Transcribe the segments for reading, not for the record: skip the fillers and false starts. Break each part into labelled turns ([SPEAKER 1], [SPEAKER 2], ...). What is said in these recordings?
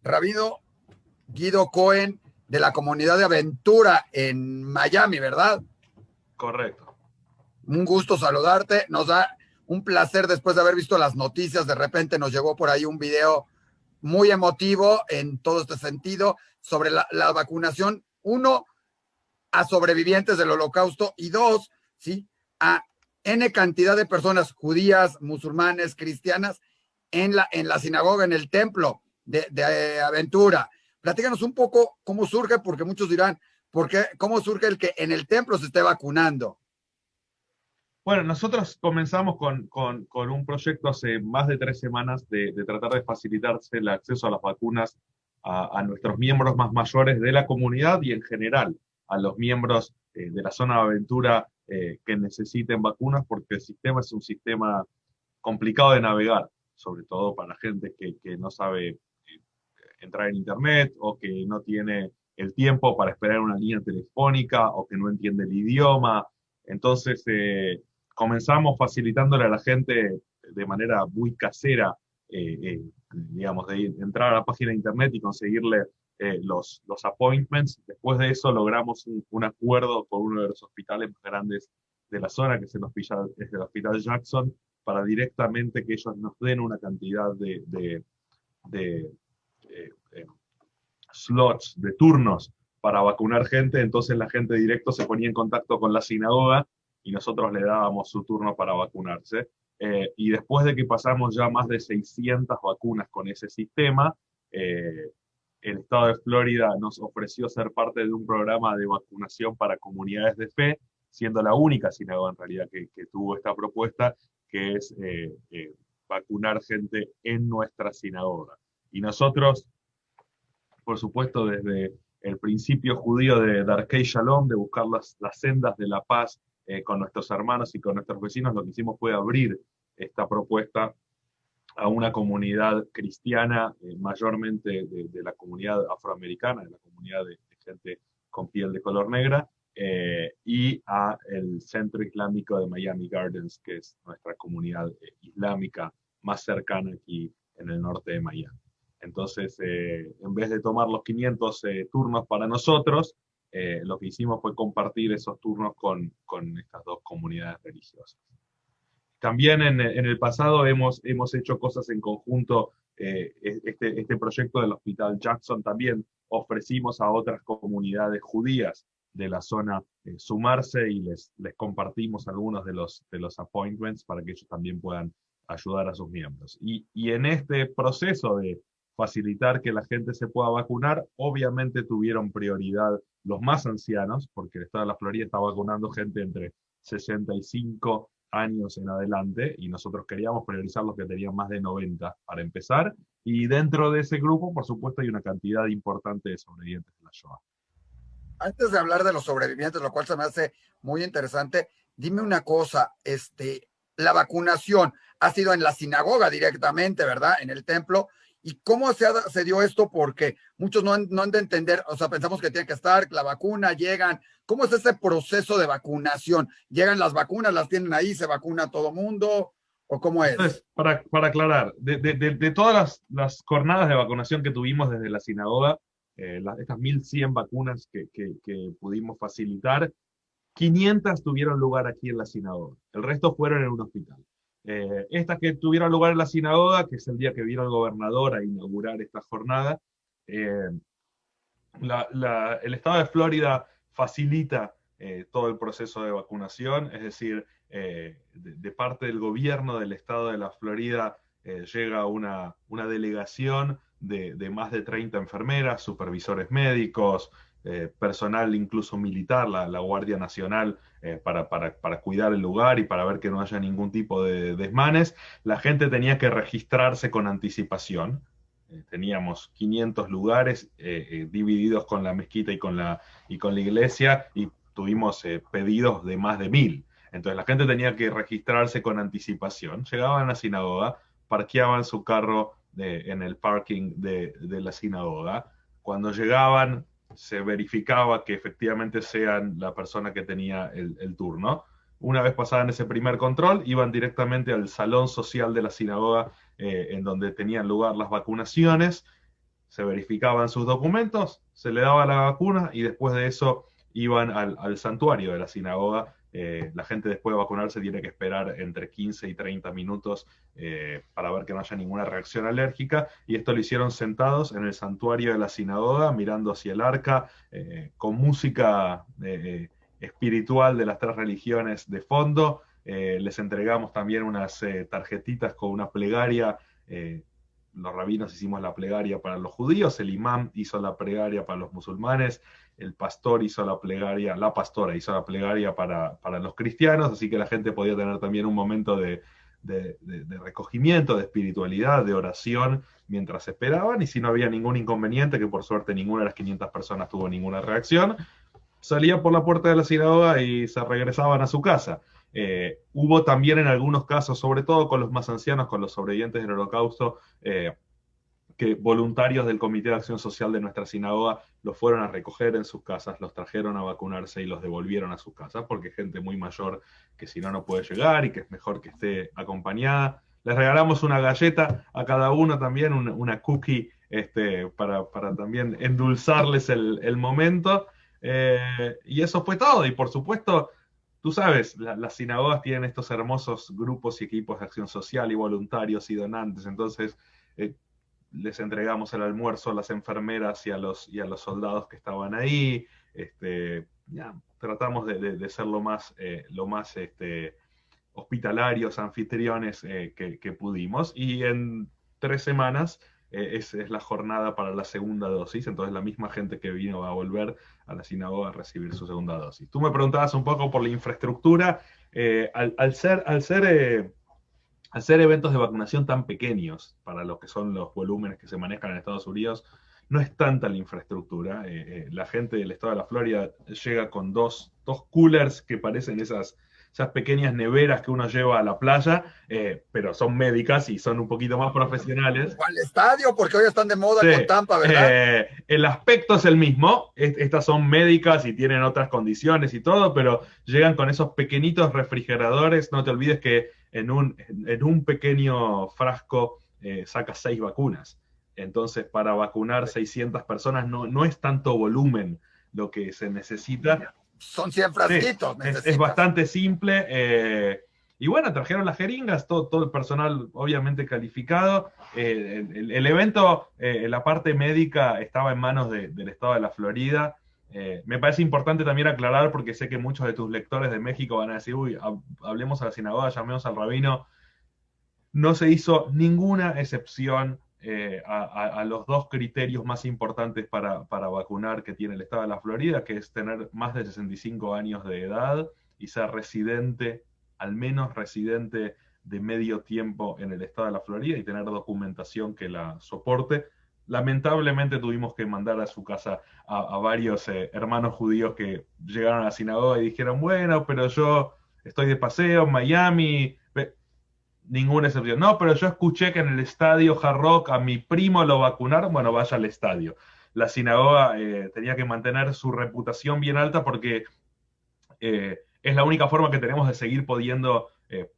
[SPEAKER 1] Rabino Guido Cohen de la comunidad de Aventura en Miami, ¿verdad?
[SPEAKER 2] Correcto.
[SPEAKER 1] Un gusto saludarte. Nos da un placer después de haber visto las noticias. De repente nos llegó por ahí un video muy emotivo en todo este sentido sobre la vacunación. Uno, a sobrevivientes del holocausto y dos, ¿sí? A N cantidad de personas judías, musulmanes, cristianas en la sinagoga, en el templo de Aventura. Platícanos un poco cómo surge, porque muchos dirán, ¿cómo surge el que en el templo se esté vacunando?
[SPEAKER 2] Bueno, nosotros comenzamos con un proyecto hace más de 3 semanas de tratar de facilitarse el acceso a las vacunas a nuestros miembros más mayores de la comunidad y en general a los miembros de la zona de aventura que necesiten vacunas, porque el sistema es un sistema complicado de navegar, sobre todo para gente que no sabe entrar en internet o que no tiene el tiempo para esperar una línea telefónica o que no entiende el idioma. Entonces, comenzamos facilitándole a la gente de manera muy casera, digamos, de entrar a la página de internet y conseguirle los appointments. Después de eso logramos un acuerdo con uno de los hospitales más grandes de la zona, que es el Hospital Jackson, para directamente que ellos nos den una cantidad de eh, slots, de turnos para vacunar gente. Entonces la gente directo se ponía en contacto con la sinagoga y nosotros le dábamos su turno para vacunarse. Y después de que pasamos ya más de 600 vacunas con ese sistema, el estado de Florida nos ofreció ser parte de un programa de vacunación para comunidades de fe, siendo la única sinagoga en realidad que tuvo esta propuesta, que es vacunar gente en nuestra sinagoga. Y nosotros, por supuesto, desde el principio judío de Darkei Shalom, de buscar las sendas de la paz con nuestros hermanos y con nuestros vecinos, lo que hicimos fue abrir esta propuesta a una comunidad cristiana, mayormente de la comunidad afroamericana, de la comunidad de gente con piel de color negra, y a el Centro Islámico de Miami Gardens, que es nuestra comunidad islámica más cercana aquí en el norte de Miami. Entonces, en vez de tomar los 500 turnos para nosotros, lo que hicimos fue compartir esos turnos con estas dos comunidades religiosas. También en el pasado hemos hecho cosas en conjunto. Este proyecto del Hospital Jackson también ofrecimos a otras comunidades judías de la zona sumarse y les compartimos algunos de los appointments para que ellos también puedan ayudar a sus miembros. Y en este proceso de facilitar que la gente se pueda vacunar, obviamente tuvieron prioridad los más ancianos, porque el estado de la Florida está vacunando gente entre 65 años en adelante, y nosotros queríamos priorizar los que tenían más de 90 para empezar, y dentro de ese grupo, por supuesto, hay una cantidad importante de sobrevivientes de la Shoah.
[SPEAKER 1] Antes de hablar de los sobrevivientes, lo cual se me hace muy interesante, dime una cosa, la vacunación ha sido en la sinagoga directamente, ¿verdad? En el templo. ¿Y cómo se dio esto? Porque muchos no han de entender, o sea, pensamos que tiene que estar la vacuna, llegan. ¿Cómo es ese proceso de vacunación? ¿Llegan las vacunas, las tienen ahí, se vacuna todo mundo? ¿O cómo es?
[SPEAKER 2] Entonces, para aclarar, de todas las jornadas de vacunación que tuvimos desde la sinagoga, estas 1.100 vacunas que pudimos facilitar, 500 tuvieron lugar aquí en la sinagoga. El resto fueron en un hospital. Estas que tuvieron lugar en la sinagoga, que es el día que vino el gobernador a inaugurar esta jornada, eh, el estado de Florida facilita todo el proceso de vacunación, es decir, de parte del gobierno del estado de la Florida llega una delegación de más de 30 enfermeras, supervisores médicos, personal incluso militar, la Guardia Nacional, para cuidar el lugar y para ver que no haya ningún tipo de desmanes. La gente tenía que registrarse con anticipación. Teníamos 500 lugares divididos con la mezquita y con la iglesia, y tuvimos pedidos de más de 1.000. Entonces la gente tenía que registrarse con anticipación. Llegaban a la sinagoga, parqueaban su carro en el parking de la sinagoga. Cuando llegaban, se verificaba que efectivamente sean la persona que tenía el turno. Una vez pasaban ese primer control, iban directamente al salón social de la sinagoga, en donde tenían lugar las vacunaciones. se verificaban sus documentos, se le daba la vacuna y después de eso iban al santuario de la sinagoga. La gente después de vacunarse tiene que esperar entre 15 y 30 minutos para ver que no haya ninguna reacción alérgica, y esto lo hicieron sentados en el santuario de la sinagoga, mirando hacia el arca, con música espiritual de las tres religiones de fondo. Les entregamos también unas tarjetitas con una plegaria. Los rabinos hicimos la plegaria para los judíos, el imán hizo la plegaria para los musulmanes, el pastor hizo la plegaria, la pastora hizo la plegaria para los cristianos, así que la gente podía tener también un momento de recogimiento, de espiritualidad, de oración mientras esperaban, y si no había ningún inconveniente, que por suerte ninguna de las 500 personas tuvo ninguna reacción, salían por la puerta de la sinagoga y se regresaban a su casa. Hubo también en algunos casos, sobre todo con los más ancianos, con los sobrevivientes del Holocausto, que voluntarios del Comité de Acción Social de nuestra sinagoga los fueron a recoger en sus casas, los trajeron a vacunarse y los devolvieron a sus casas, porque es gente muy mayor que si no, no puede llegar y que es mejor que esté acompañada. Les regalamos una galleta a cada uno también, una cookie, para también endulzarles el momento. Y eso fue todo. Y por supuesto, tú sabes, las sinagogas tienen estos hermosos grupos y equipos de acción social y voluntarios y donantes. Entonces, les entregamos el almuerzo a las enfermeras y a los soldados que estaban ahí. Ya, tratamos de ser lo más hospitalarios, anfitriones que pudimos. Y en 3 semanas es la jornada para la segunda dosis, entonces la misma gente que vino va a volver a la sinagoga a recibir su segunda dosis. Tú me preguntabas un poco por la infraestructura. Al ser eventos de vacunación tan pequeños para lo que son los volúmenes que se manejan en Estados Unidos, no es tanta la infraestructura. La gente del estado de la Florida llega con dos coolers que parecen esas pequeñas neveras que uno lleva a la playa, pero son médicas y son un poquito más profesionales.
[SPEAKER 1] O al estadio, porque hoy están de moda
[SPEAKER 2] Sí,
[SPEAKER 1] con Tampa, ¿verdad?
[SPEAKER 2] el aspecto es el mismo. Estas son médicas y tienen otras condiciones y todo, pero llegan con esos pequeñitos refrigeradores. No te olvides que en un pequeño frasco sacas 6 vacunas. Entonces, para vacunar 600 personas no es tanto volumen lo que se necesita.
[SPEAKER 1] Son 100
[SPEAKER 2] Sí,
[SPEAKER 1] frasquitos,
[SPEAKER 2] es
[SPEAKER 1] necesitas.
[SPEAKER 2] bastante simple. Y bueno, trajeron las jeringas, todo el personal obviamente calificado. El evento, la parte médica estaba en manos del estado de la Florida. Me parece importante también aclarar, porque sé que muchos de tus lectores de México van a decir, uy, hablemos a la sinagoga, llamemos al rabino. No se hizo ninguna excepción a los dos criterios más importantes para vacunar que tiene el estado de la Florida, que es tener más de 65 años de edad y ser residente, al menos residente de medio tiempo en el estado de la Florida, y tener documentación que la soporte. Lamentablemente tuvimos que mandar a su casa a varios hermanos judíos que llegaron a la sinagoga y dijeron, bueno, pero yo estoy de paseo en Miami. Ninguna excepción. No, pero yo escuché que en el estadio Hard Rock a mi primo lo vacunaron. Bueno, vaya al estadio. La sinagoga tenía que mantener su reputación bien alta, porque es la única forma que tenemos de seguir pudiendo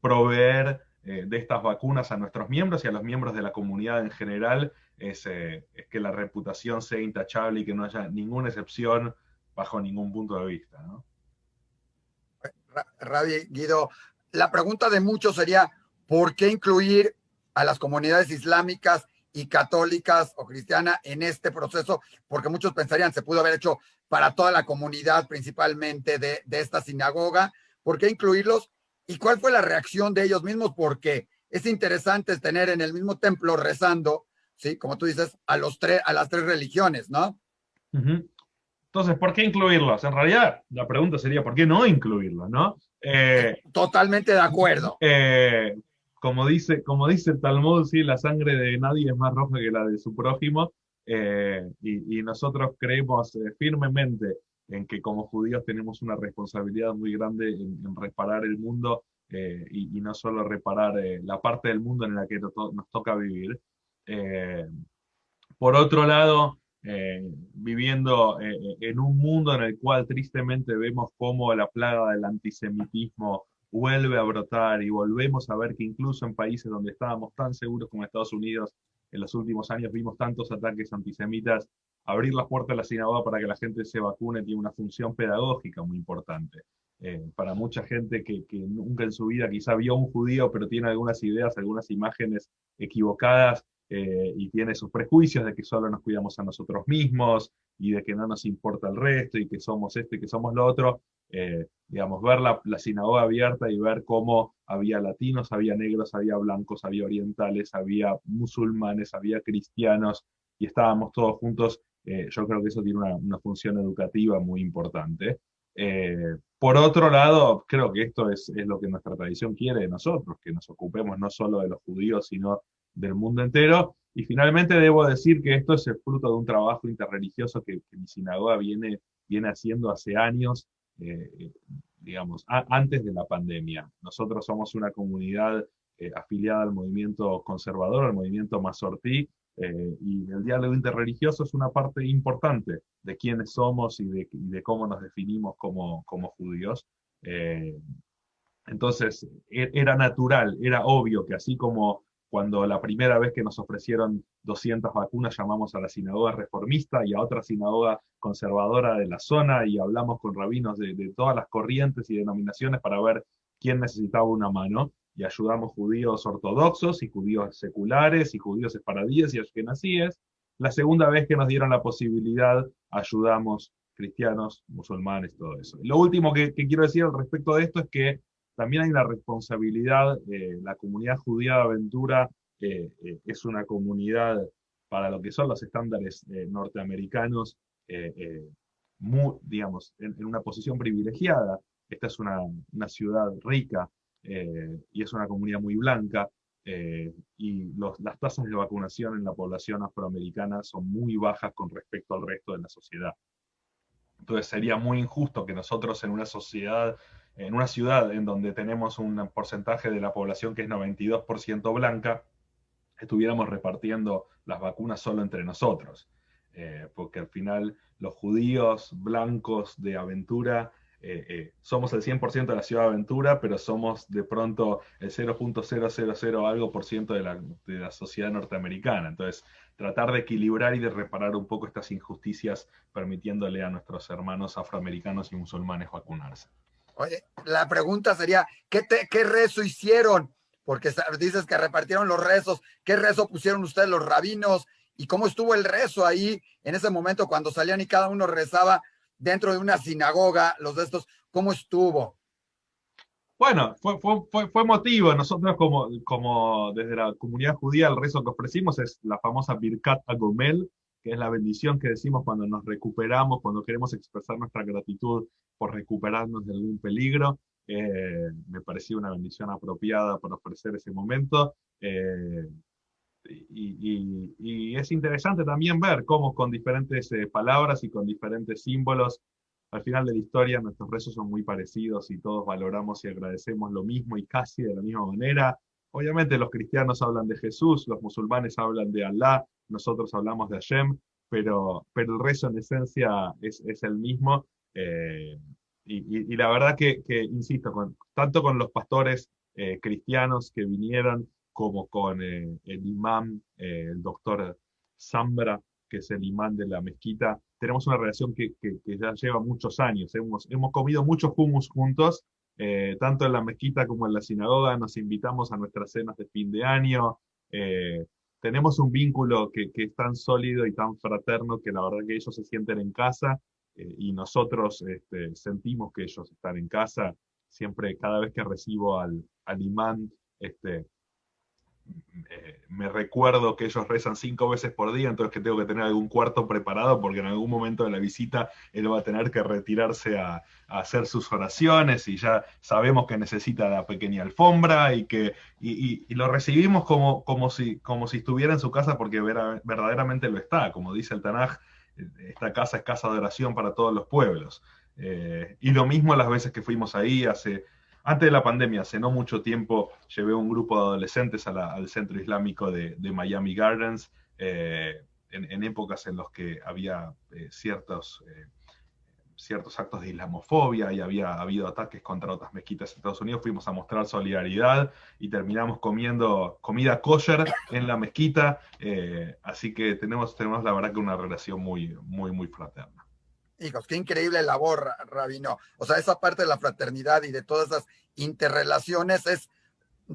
[SPEAKER 2] proveer de estas vacunas a nuestros miembros y a los miembros de la comunidad en general. Es que la reputación sea intachable y que no haya ninguna excepción bajo ningún punto de vista, ¿no?
[SPEAKER 1] Rabbi Guido, la pregunta de muchos sería, ¿por qué incluir a las comunidades islámicas y católicas o cristianas en este proceso? Porque muchos pensarían, se pudo haber hecho para toda la comunidad, principalmente de esta sinagoga. ¿Por qué incluirlos? ¿Y cuál fue la reacción de ellos mismos? Porque es interesante tener en el mismo templo rezando, ¿sí? Como tú dices, a las tres religiones, ¿no?
[SPEAKER 2] Uh-huh. Entonces, ¿por qué incluirlos? En realidad, la pregunta sería, ¿por qué no incluirlos, no?
[SPEAKER 1] Totalmente de acuerdo.
[SPEAKER 2] Como dice el Talmud, sí, la sangre de nadie es más roja que la de su prójimo, y nosotros creemos firmemente en que como judíos tenemos una responsabilidad muy grande en reparar el mundo, y no solo reparar la parte del mundo en la que nos toca vivir. Eh, por otro lado, viviendo en un mundo en el cual tristemente vemos cómo la plaga del antisemitismo vuelve a brotar, y volvemos a ver que incluso en países donde estábamos tan seguros como Estados Unidos, en los últimos años vimos tantos ataques antisemitas, abrir las puertas de la sinagoga para que la gente se vacune tiene una función pedagógica muy importante. Para mucha gente que nunca en su vida quizá vio a un judío, pero tiene algunas ideas, algunas imágenes equivocadas, y tiene sus prejuicios de que solo nos cuidamos a nosotros mismos y de que no nos importa el resto y que somos esto y que somos lo otro. Digamos, ver la sinagoga abierta y ver cómo había latinos, había negros, había blancos, había orientales, había musulmanes, había cristianos, y estábamos todos juntos. Yo creo que eso tiene una función educativa muy importante. Por otro lado, creo que esto es lo que nuestra tradición quiere de nosotros, que nos ocupemos no solo de los judíos, sino del mundo entero. Y finalmente debo decir que esto es el fruto de un trabajo interreligioso que mi sinagoga viene haciendo hace años, eh, digamos, antes de la pandemia. Nosotros somos una comunidad afiliada al movimiento conservador, al movimiento Masortí, y el diálogo interreligioso es una parte importante de quiénes somos y de cómo nos definimos como judíos. Eh, entonces, era natural, era obvio que así como cuando la primera vez que nos ofrecieron 200 vacunas llamamos a la sinagoga reformista y a otra sinagoga conservadora de la zona y hablamos con rabinos de todas las corrientes y denominaciones para ver quién necesitaba una mano, y ayudamos judíos ortodoxos y judíos seculares y judíos esparadíes y ashkenazíes. La segunda vez que nos dieron la posibilidad, ayudamos cristianos, musulmanes, todo eso. Lo último que quiero decir al respecto de esto es que también hay una responsabilidad. La comunidad judía de Aventura es una comunidad para lo que son los estándares norteamericanos, digamos, en una posición privilegiada. Esta es una ciudad rica, y es una comunidad muy blanca, y las tasas de vacunación en la población afroamericana son muy bajas con respecto al resto de la sociedad. Entonces sería muy injusto que nosotros en una ciudad en donde tenemos un porcentaje de la población que es 92% blanca, estuviéramos repartiendo las vacunas solo entre nosotros. Porque al final los judíos blancos de Aventura somos el 100% de la ciudad de Aventura, pero somos de pronto el 0.000 algo por ciento de la sociedad norteamericana. Entonces, tratar de equilibrar y de reparar un poco estas injusticias, permitiéndole a nuestros hermanos afroamericanos y musulmanes vacunarse.
[SPEAKER 1] Oye, la pregunta sería, ¿qué rezo hicieron? Porque dices que repartieron los rezos. ¿Qué rezo pusieron ustedes los rabinos? ¿Y cómo estuvo el rezo ahí en ese momento cuando salían y cada uno rezaba dentro de una sinagoga, los de estos? ¿Cómo estuvo?
[SPEAKER 2] Bueno, fue motivo. Nosotros como desde la comunidad judía el rezo que ofrecimos es la famosa Birkat Agomel, que es la bendición que decimos cuando nos recuperamos, cuando queremos expresar nuestra gratitud por recuperarnos de algún peligro. Me pareció una bendición apropiada para ofrecer ese momento. Y es interesante también ver cómo con diferentes palabras y con diferentes símbolos, al final de la historia nuestros rezos son muy parecidos y todos valoramos y agradecemos lo mismo y casi de la misma manera. Obviamente los cristianos hablan de Jesús, los musulmanes hablan de Alá, nosotros hablamos de Hashem, pero el rezo en esencia es el mismo. Y la verdad insisto, tanto con los pastores cristianos que vinieron, como con el imán, el doctor Zambra, que es el imán de la mezquita. Tenemos una relación que ya lleva muchos años. Hemos comido muchos hummus juntos, tanto en la mezquita como en la sinagoga. Nos invitamos a nuestras cenas de fin de año. eh, Tenemos un vínculo que es tan sólido y tan fraterno que la verdad que ellos se sienten en casa, y nosotros sentimos que ellos están en casa. Siempre, cada vez que recibo al imán, este, me recuerdo que ellos rezan 5 veces por día, entonces que tengo que tener algún cuarto preparado porque en algún momento de la visita él va a tener que retirarse a hacer sus oraciones, y ya sabemos que necesita la pequeña alfombra y lo recibimos como si estuviera en su casa, porque verdaderamente lo está. Como dice el Tanaj, esta casa es casa de oración para todos los pueblos. Y lo mismo las veces que fuimos ahí antes de la pandemia, hace no mucho tiempo, llevé un grupo de adolescentes al centro islámico de Miami Gardens, en épocas en las que había ciertos actos de islamofobia y había habido ataques contra otras mezquitas en Estados Unidos, fuimos a mostrar solidaridad y terminamos comiendo comida kosher en la mezquita, así que tenemos la verdad que una relación muy fraterna.
[SPEAKER 1] Hijos, qué increíble labor, Rabino. O sea, esa parte de la fraternidad y de todas esas interrelaciones es,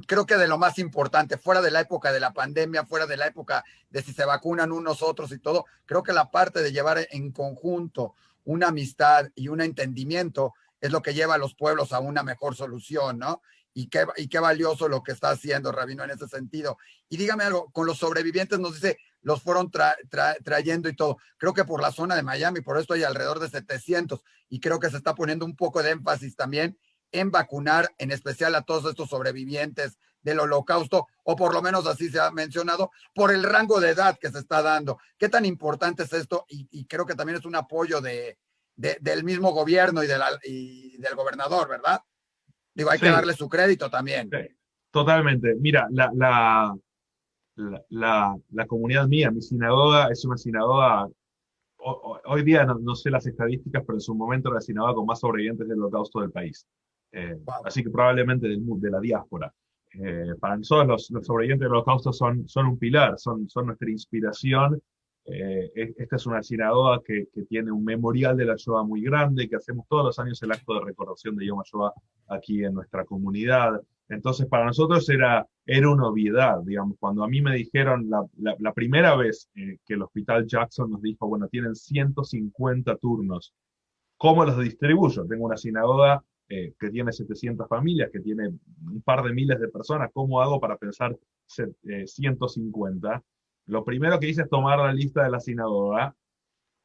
[SPEAKER 1] creo que de lo más importante, fuera de la época de la pandemia, fuera de la época de si se vacunan unos otros y todo, creo que la parte de llevar en conjunto una amistad y un entendimiento es lo que lleva a los pueblos a una mejor solución, ¿no? Y qué valioso lo que está haciendo Rabino en ese sentido. Y dígame algo, con los sobrevivientes nos dice, los fueron trayendo y todo. Creo que por la zona de Miami, por esto hay alrededor de 700 y creo que se está poniendo un poco de énfasis también en vacunar, en especial a todos estos sobrevivientes del holocausto, o por lo menos así se ha mencionado, por el rango de edad que se está dando. ¿Qué tan importante es esto? Y creo que también es un apoyo del mismo gobierno y del gobernador, ¿verdad? Digo, hay que
[SPEAKER 2] Sí,
[SPEAKER 1] darle su crédito también.
[SPEAKER 2] sí, totalmente. Mira, la comunidad mía, mi sinagoga, es una sinagoga, hoy día no sé las estadísticas, pero en su momento era la sinagoga con más sobrevivientes del holocausto del país.
[SPEAKER 1] Wow.
[SPEAKER 2] Así que probablemente de la diáspora. Para nosotros los sobrevivientes del holocausto son un pilar, son nuestra inspiración. Esta es una sinagoga que tiene un memorial de la Shoah muy grande, que hacemos todos los años el acto de recordación de Yom HaShoah aquí en nuestra comunidad. Entonces, para nosotros era una obviedad, digamos, cuando a mí me dijeron la primera vez que el Hospital Jackson nos dijo, bueno, tienen 150 turnos, ¿cómo los distribuyo? Tengo una sinagoga que tiene 700 familias, que tiene un par de miles de personas, ¿cómo hago para pensar 150? Lo primero que hice es tomar la lista de la sinagoga,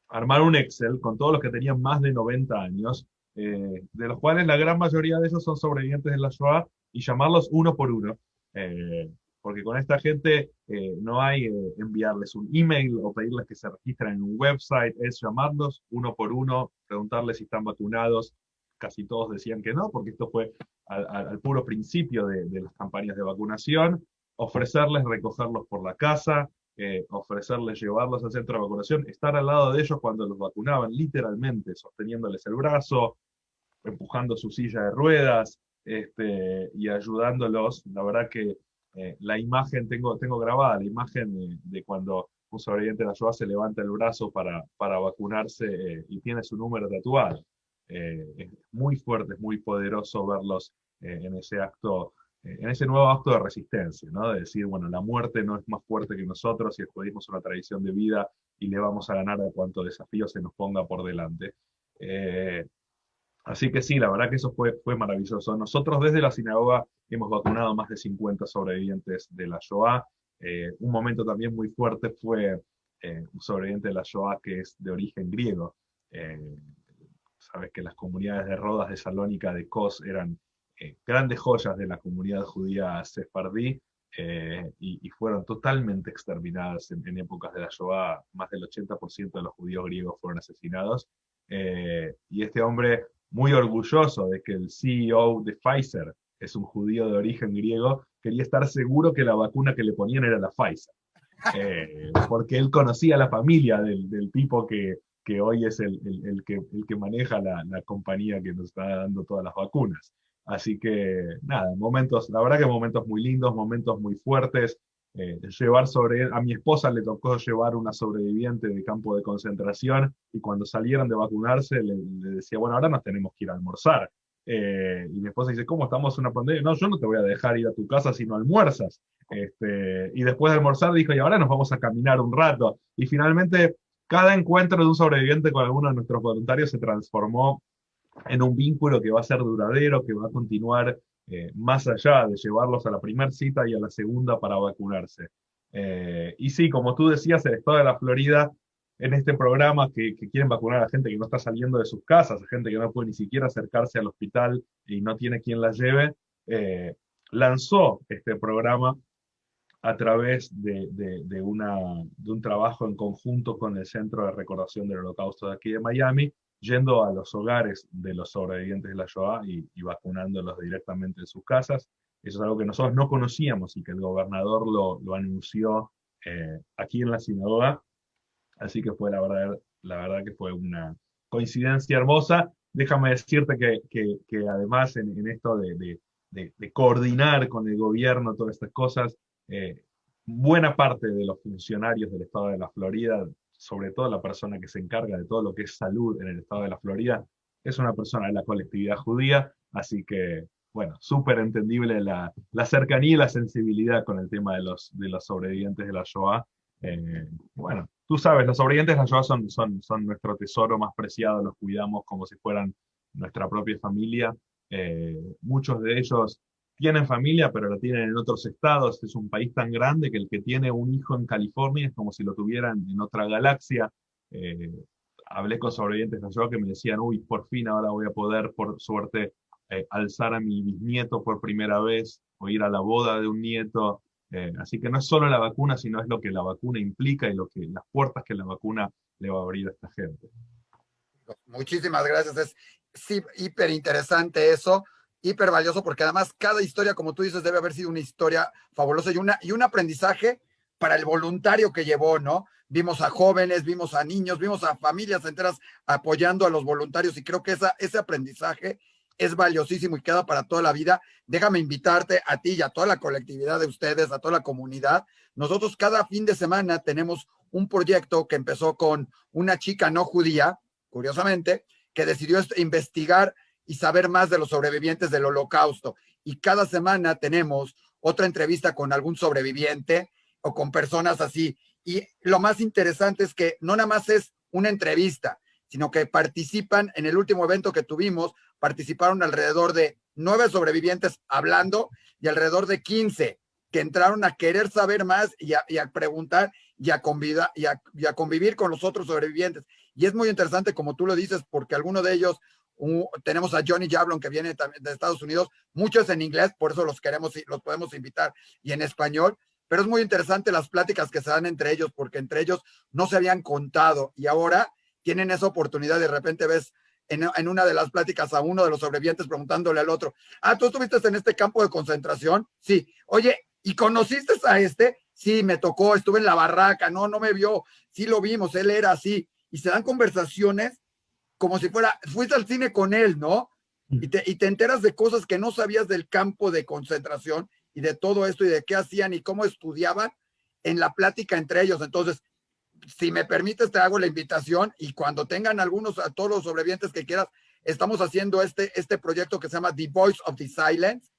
[SPEAKER 2] armar un Excel con todos los que tenían más de 90 años, de los cuales la gran mayoría de ellos son sobrevivientes de la Shoah, y llamarlos uno por uno. Eh, Porque con esta gente no hay enviarles un email o pedirles que se registren en un website, es llamarlos uno por uno, preguntarles si están vacunados. Casi todos decían que no, porque esto fue al puro principio de las campañas de vacunación, ofrecerles recogerlos por la casa, ofrecerles llevarlos al centro de vacunación, estar al lado de ellos cuando los vacunaban, literalmente, sosteniéndoles el brazo, empujando su silla de ruedas, y ayudándolos. La verdad que la imagen, tengo grabada la imagen de cuando un sobreviviente de la Shoah se levanta el brazo para vacunarse y tiene su número tatuado. Es muy fuerte, es muy poderoso verlos en ese acto, en ese nuevo acto de resistencia, ¿no? De decir, bueno, la muerte no es más fuerte que nosotros y el judaísmo es una tradición de vida y le vamos a ganar a cuanto desafío se nos ponga por delante. Eh, Así que sí, la verdad que eso fue maravilloso. Nosotros desde la sinagoga hemos vacunado más de 50 sobrevivientes de la Shoah. Un momento también muy fuerte fue un sobreviviente de la Shoah que es de origen griego. Eh, Sabes que las comunidades de Rodas, de Salónica, de Kos eran grandes joyas de la comunidad judía sefardí, y fueron totalmente exterminadas en épocas de la Shoah. Más del 80% de los judíos griegos fueron asesinados. Y este hombre, muy orgulloso de que el CEO de Pfizer es un judío de origen griego, quería estar seguro que la vacuna que le ponían era la Pfizer. Porque él conocía a la familia del tipo que hoy es el que maneja la compañía que nos está dando todas las vacunas. Así que nada, momentos, la verdad que momentos muy lindos, momentos muy fuertes. A mi esposa le tocó llevar una sobreviviente de campo de concentración, y cuando salieron de vacunarse le decía, bueno, ahora nos tenemos que ir a almorzar. Y mi esposa dice, ¿cómo estamos en una pandemia? No, yo no te voy a dejar ir a tu casa si no almuerzas. Y después de almorzar dijo, y ahora nos vamos a caminar un rato. Y finalmente, cada encuentro de un sobreviviente con alguno de nuestros voluntarios se transformó en un vínculo que va a ser duradero, que va a continuar más allá de llevarlos a la primera cita y a la segunda para vacunarse. Y sí, como tú decías, el estado de la Florida, en este programa que quieren vacunar a gente que no está saliendo de sus casas, a gente que no puede ni siquiera acercarse al hospital y no tiene quien la lleve, lanzó este programa a través de un trabajo en conjunto con el Centro de Recordación del Holocausto de aquí de Miami, yendo a los hogares de los sobrevivientes de la Shoah y vacunándolos directamente en sus casas. Eso es algo que nosotros no conocíamos y que el gobernador lo anunció aquí en la sinagoga. Así que fue la verdad que fue una coincidencia hermosa. Déjame decirte que además en esto de coordinar con el gobierno todas estas cosas, eh, buena parte de los funcionarios del estado de la Florida, sobre todo la persona que se encarga de todo lo que es salud en el estado de la Florida, es una persona de la colectividad judía, así que, bueno, súper entendible la cercanía y la sensibilidad con el tema de los sobrevivientes de la Shoah. Bueno, tú sabes, los sobrevivientes de la Shoah son nuestro tesoro más preciado, los cuidamos como si fueran nuestra propia familia. Muchos de ellos tienen familia, pero la tienen en otros estados. Es un país tan grande que el que tiene un hijo en California es como si lo tuvieran en otra galaxia. Eh, Hablé con sobrevivientes de la Shoah que me decían, uy, por fin ahora voy a poder, por suerte, alzar a mi bisnieto por primera vez o ir a la boda de un nieto. Así que no es solo la vacuna, sino es lo que la vacuna implica y las puertas que la vacuna le va a abrir a esta gente.
[SPEAKER 1] Muchísimas gracias. Es sí, hiper interesante eso, hiper valioso, porque además cada historia, como tú dices, debe haber sido una historia fabulosa y un aprendizaje para el voluntario que llevó, ¿no? Vimos a jóvenes, vimos a niños, vimos a familias enteras apoyando a los voluntarios y creo que ese aprendizaje es valiosísimo y queda para toda la vida. Déjame invitarte a ti y a toda la colectividad de ustedes, a toda la comunidad. Nosotros cada fin de semana tenemos un proyecto que empezó con una chica no judía, curiosamente, que decidió investigar y saber más de los sobrevivientes del Holocausto. Y cada semana tenemos otra entrevista con algún sobreviviente o con personas así. Y lo más interesante es que no nada más es una entrevista, sino que participan en el último evento que tuvimos, participaron alrededor de 9 sobrevivientes hablando y alrededor de 15 que entraron a querer saber más y a preguntar y a convivir con los otros sobrevivientes. Y es muy interesante, como tú lo dices, porque algunos de ellos, tenemos a Johnny Jablon, que viene también de Estados Unidos, muchos en inglés, por eso los podemos invitar, y en español, pero es muy interesante las pláticas que se dan entre ellos, porque entre ellos no se habían contado, y ahora tienen esa oportunidad. De repente ves en una de las pláticas a uno de los sobrevivientes preguntándole al otro, ¿tú estuviste en este campo de concentración? Sí. Oye, ¿y conociste a este? Sí, me tocó, estuve en la barraca, no me vio, sí lo vimos, él era así. Y se dan conversaciones como si fuiste al cine con él, ¿no? Y te enteras de cosas que no sabías del campo de concentración y de todo esto y de qué hacían y cómo estudiaban en la plática entre ellos. Entonces, si me permites, te hago la invitación y cuando tengan algunos, a todos los sobrevivientes que quieras, estamos haciendo este proyecto que se llama The Voice of the Silence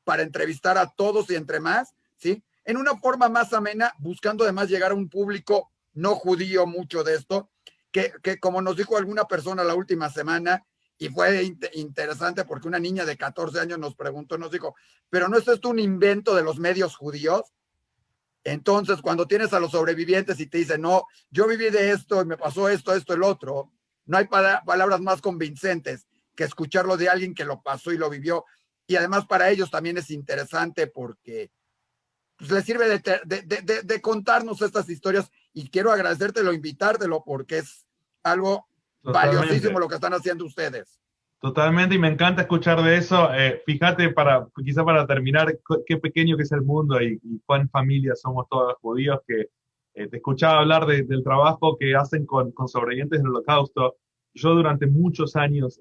[SPEAKER 1] para entrevistar a todos y entre más, ¿sí? En una forma más amena, buscando además llegar a un público no judío mucho de esto, que como nos dijo alguna persona la última semana, y fue interesante porque una niña de 14 años nos preguntó, nos dijo, ¿pero no es esto un invento de los medios judíos? Entonces, cuando tienes a los sobrevivientes y te dicen, no, yo viví de esto y me pasó esto, el otro, no hay palabras más convincentes que escucharlo de alguien que lo pasó y lo vivió. Y además para ellos también es interesante porque pues, les sirve de contarnos estas historias y quiero agradecértelo, invitártelo porque es algo valiosísimo lo que están haciendo ustedes.
[SPEAKER 2] Totalmente, y me encanta escuchar de eso. Fíjate, quizá para terminar, qué pequeño que es el mundo y cuán familia somos todos los judíos, que te escuchaba hablar del trabajo que hacen con sobrevivientes del Holocausto. Yo durante muchos años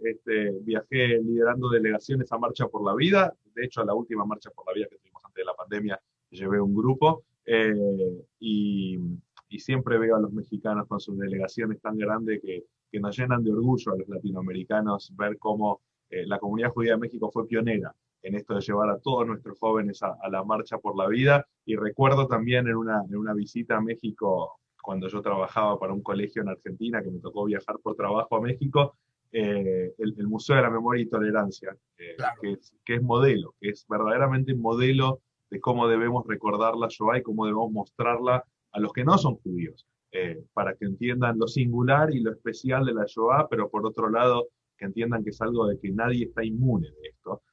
[SPEAKER 2] viajé liderando delegaciones a Marcha por la Vida. De hecho, a la última Marcha por la Vida que tuvimos antes de la pandemia, llevé un grupo. Y siempre veo a los mexicanos con sus delegaciones tan grandes que nos llenan de orgullo a los latinoamericanos ver cómo la comunidad judía de México fue pionera en esto de llevar a todos nuestros jóvenes a la Marcha por la Vida. Y recuerdo también en una visita a México, cuando yo trabajaba para un colegio en Argentina, que me tocó viajar por trabajo a México, el Museo de la Memoria y Tolerancia,
[SPEAKER 1] Claro.
[SPEAKER 2] que es modelo, que es verdaderamente modelo de cómo debemos recordar la Shoah y cómo debemos mostrarla a los que no son judíos, para que entiendan lo singular y lo especial de la Shoah, pero por otro lado, que entiendan que es algo de que nadie está inmune de esto.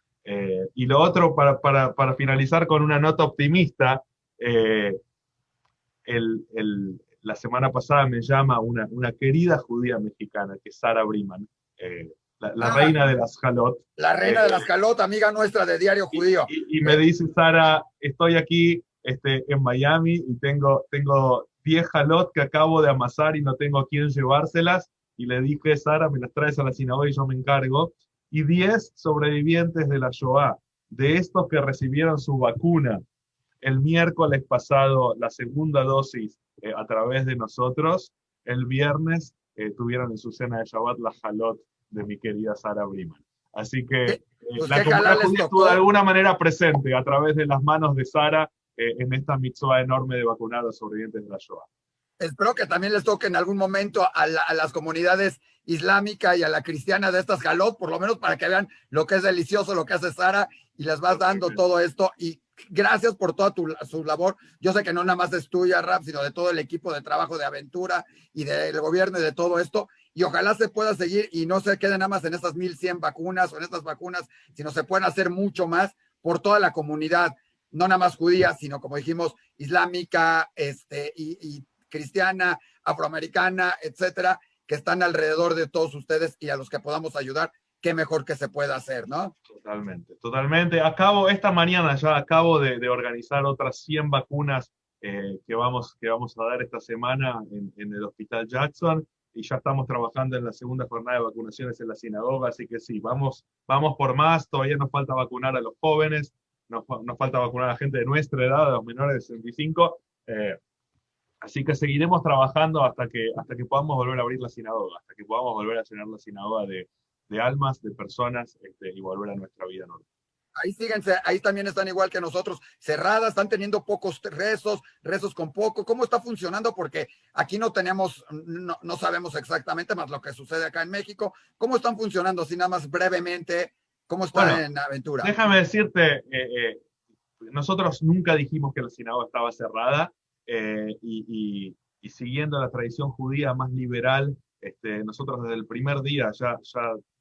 [SPEAKER 2] Y lo otro, para finalizar con una nota optimista, la semana pasada me llama una querida judía mexicana, que es Sara Briman, la reina de las Jalot.
[SPEAKER 1] La reina de las Jalot, amiga nuestra de Diario Judío.
[SPEAKER 2] Y me dice, Sara, estoy aquí en Miami y tengo 10 jalot que acabo de amasar y no tengo a quién llevárselas. y le dije, Sara, me las traes a la sinagoga y yo me encargo, y 10 sobrevivientes de la Shoah, de estos que recibieron su vacuna el miércoles pasado, la segunda dosis a través de nosotros, el viernes tuvieron en su cena de Shabbat la jalot de mi querida Sara Briman. Así que
[SPEAKER 1] Pues
[SPEAKER 2] la
[SPEAKER 1] qué jalá
[SPEAKER 2] comunidad
[SPEAKER 1] les
[SPEAKER 2] judía estuvo de
[SPEAKER 1] tocó.
[SPEAKER 2] alguna manera presente a través de las manos de Sara en esta mitzvah enorme de vacunar a los sobrevivientes de la Shoah.
[SPEAKER 1] Espero que también les toque en algún momento a las comunidades islámica y a la cristiana de estas jalot, por lo menos para que vean lo que es delicioso, lo que hace Sara, y les vas dando todo esto. Y gracias por toda su labor. Yo sé que no nada más es tuya, Rap, sino de todo el equipo de trabajo de Aventura y del gobierno y de todo esto. Y ojalá se pueda seguir y no se quede nada más en estas 1,100 vacunas o en estas vacunas, sino se puedan hacer mucho más por toda la comunidad, no nada más judía, sino como dijimos, islámica, y cristiana, afroamericana, etcétera, que están alrededor de todos ustedes y a los que podamos ayudar, qué mejor que se pueda hacer, ¿no?
[SPEAKER 2] Totalmente, totalmente. Esta mañana ya acabo de organizar otras 100 vacunas que vamos a dar esta semana en el Hospital Jackson, y ya estamos trabajando en la segunda jornada de vacunaciones en la sinagoga, así que sí, vamos por más. Todavía nos falta vacunar a los jóvenes, nos falta vacunar a la gente de nuestra edad, a los menores de 65, así que seguiremos trabajando hasta que podamos volver a abrir la sinagoga, hasta que podamos volver a llenar la sinagoga de almas, de personas, y volver a nuestra vida normal.
[SPEAKER 1] Ahí síguense, ahí también están igual que nosotros, cerradas, están teniendo pocos rezos con poco. ¿Cómo está funcionando? Porque aquí no sabemos exactamente más lo que sucede acá en México. ¿Cómo están funcionando? Así nada más brevemente, ¿cómo están
[SPEAKER 2] Bueno,
[SPEAKER 1] en Aventura?
[SPEAKER 2] déjame decirte, nosotros nunca dijimos que la sinagoga estaba cerrada, y siguiendo la tradición judía más liberal, nosotros desde el primer día, ya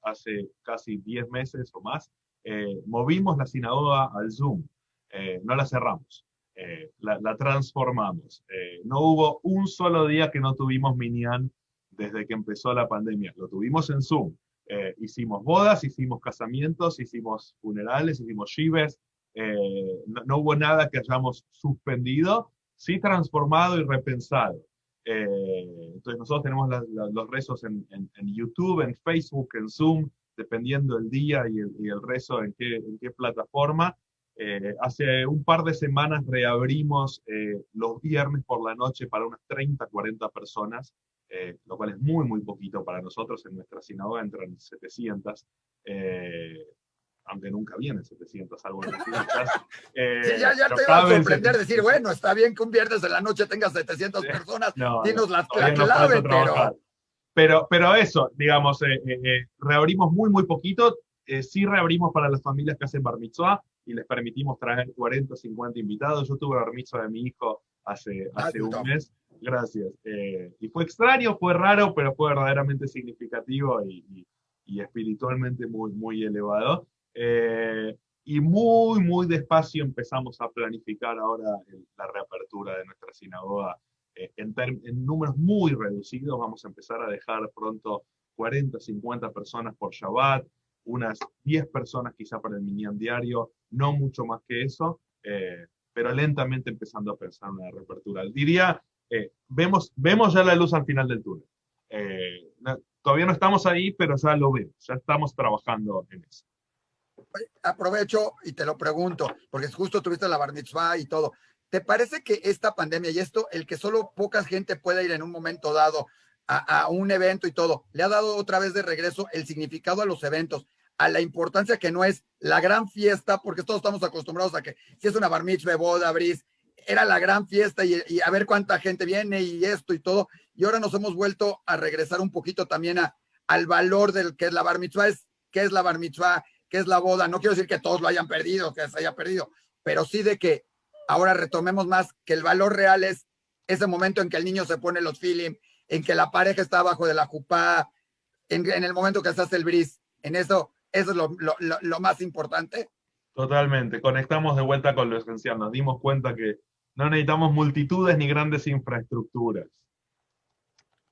[SPEAKER 2] hace casi 10 meses o más, movimos la sinagoga al Zoom, no la cerramos, la transformamos. No hubo un solo día que no tuvimos minyan desde que empezó la pandemia, lo tuvimos en Zoom. Hicimos bodas, hicimos casamientos, hicimos funerales, hicimos shives, no hubo nada que hayamos suspendido, sí transformado y repensado. Entonces nosotros tenemos los rezos en YouTube, en Facebook, en Zoom, dependiendo el día y el rezo en qué plataforma. Hace un par de semanas reabrimos los viernes por la noche para unas 30, 40 personas, lo cual es muy, muy poquito para nosotros. En nuestra sinagoga entran 700, aunque nunca vienen 700, algo en las fiestas.
[SPEAKER 1] Sí, ya te iba a sorprender decir, bueno, está bien que un viernes de la noche tengas 700 personas, dinos la clave,
[SPEAKER 2] pero eso, digamos, reabrimos muy, muy poquito. Sí reabrimos para las familias que hacen bar mitzvah y les permitimos traer 40 o 50 invitados. Yo tuve bar mitzvah de mi hijo hace un mes. Gracias. Y fue extraño, fue raro, pero fue verdaderamente significativo y espiritualmente muy, muy elevado. Y muy, muy despacio empezamos a planificar ahora la reapertura de nuestra sinagoga. En números muy reducidos, vamos a empezar a dejar pronto 40, 50 personas por Shabbat, unas 10 personas quizá para el minyan diario, no mucho más que eso, pero lentamente empezando a pensar en una reapertura. Diría, vemos ya la luz al final del túnel. Todavía no estamos ahí, pero ya lo vemos, ya estamos trabajando en eso.
[SPEAKER 1] Aprovecho y te lo pregunto, porque justo tuviste la bar mitzvah y todo. ¿Te parece que esta pandemia y esto, el que solo poca gente pueda ir en un momento dado a un evento y todo, le ha dado otra vez de regreso el significado a los eventos, a la importancia que no es la gran fiesta, porque todos estamos acostumbrados a que si es una bar mitzvah, boda, bris, era la gran fiesta y a ver cuánta gente viene y esto y todo, y ahora nos hemos vuelto a regresar un poquito también al valor del que es la bar mitzvah, qué es la bar mitzvah, qué es la boda. No quiero decir que todos lo hayan perdido, que se haya perdido, pero sí de que ahora retomemos más que el valor real es ese momento en que el niño se pone los film, en que la pareja está abajo de la jupá, en el momento que se hace el bris, en eso es lo más importante.
[SPEAKER 2] Totalmente, conectamos de vuelta con lo esencial, nos dimos cuenta que no necesitamos multitudes ni grandes infraestructuras.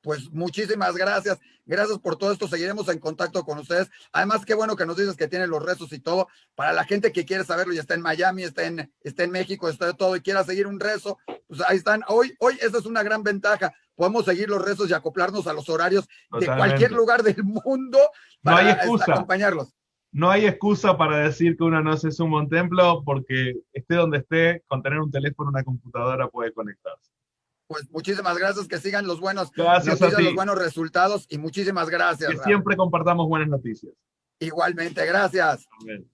[SPEAKER 1] Pues muchísimas gracias. Gracias por todo esto. Seguiremos en contacto con ustedes. Además, qué bueno que nos dices que tienen los rezos y todo. Para la gente que quiere saberlo y está en Miami, está en México, está de todo y quiera seguir un rezo, pues ahí están. Hoy esa es una gran ventaja. Podemos seguir los rezos y acoplarnos a los horarios de cualquier lugar del mundo para
[SPEAKER 2] no hay excusa.
[SPEAKER 1] Acompañarlos.
[SPEAKER 2] No hay excusa para decir que uno no se suma a un templo, porque esté donde esté, con tener un teléfono, una computadora puede conectarse.
[SPEAKER 1] Pues muchísimas gracias, que sigan los buenos
[SPEAKER 2] gracias
[SPEAKER 1] noticias, los buenos resultados y muchísimas gracias.
[SPEAKER 2] Que siempre compartamos buenas noticias.
[SPEAKER 1] Igualmente, gracias.
[SPEAKER 2] Amén.